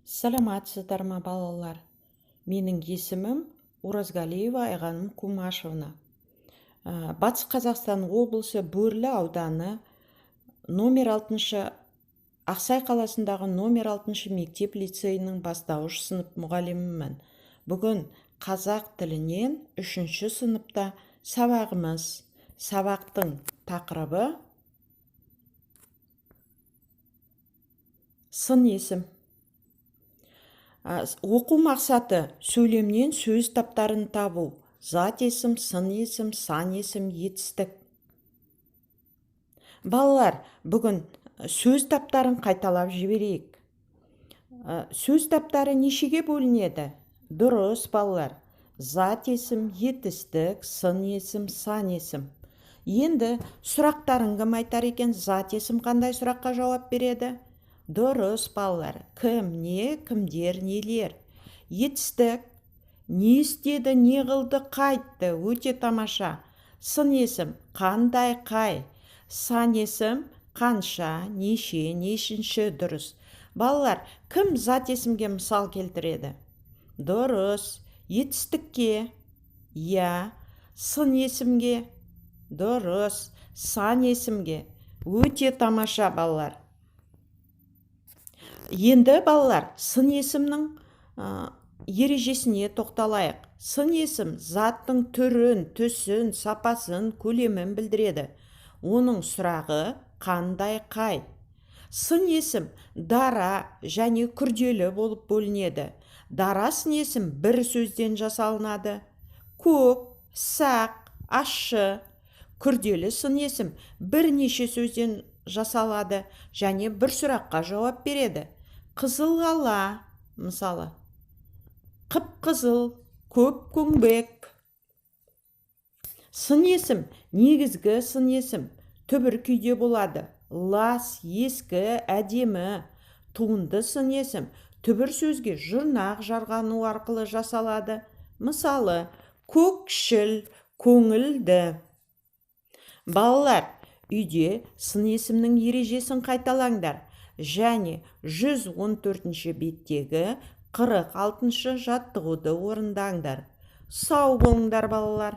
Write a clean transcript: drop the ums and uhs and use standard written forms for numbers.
Саламатсыздар ма балалар? Менің есімім Оразгалиева Айғаным Кумашевна. Батыс Қазақстан облысы Бөрлі ауданы номер 6 Ақсай қаласындағы номер 6 мектеп лицейінің бастауыш сынып мұғалімімін. Бүгін қазақ тілінен 3 сыныпта сабағымыз. Сабақтың тақырыбы сын есім. Оқу мақсаты сөйлемнен сөз таптарын табу. Зат есім, сын есім, сан есім, етістік. Балалар, бүгін сөз таптарын қайталап жіберейік. Сөз таптары нешеге бөлінеді? Дұрыс, балалар. Зат есім, етістік, сын есім, сан есім. Енді сұрақтарын кім айтар екен? Зат есім қандай сұраққа жауап береді? Дұрыс, балалар. Кім, не, кімдер, нелер. Етістік, не істеді, не қылды, қайтты, өте тамаша. Сын есім, қандай, қай. Сан есім, қанша, неше, нешінші. Дұрыс. Балалар, кім зат есімге мысал келтіреді? Дұрыс. Етістікке? Я. Сын есімге? Дұрыс. Сан есімге? Өте тамаша, балалар. Енді балалар, сын есімнің ережесіне тоқталайық. Сын есім заттың түрін, түсін, сапасын, көлемін білдіреді. Оның сұрағы қандай, қай. Сын есім дара және күрделі болып бөлінеді. Дара сын есім бір сөзден жасалынады. Көк, сақ, ащы. Күрделі сын есім бірнеше сөзден жасалады және бір сұраққа жауап береді. Қызыл ала, мысалы. Қып-қызыл, көк көңбек. Сын есім, негізгі сын есім түбір күйде болады. Лас, ескі, әдемі. Туынды сын есім түбір сөзге жұрнақ жарғану арқылы жасалады. Мысалы, көкшіл, көңілді. Балалар, үйде сын есімнің ережесін қайталаңдар және 114 беттегі 46 жаттығуды орындаңдар. Сау болыңдар, балалар.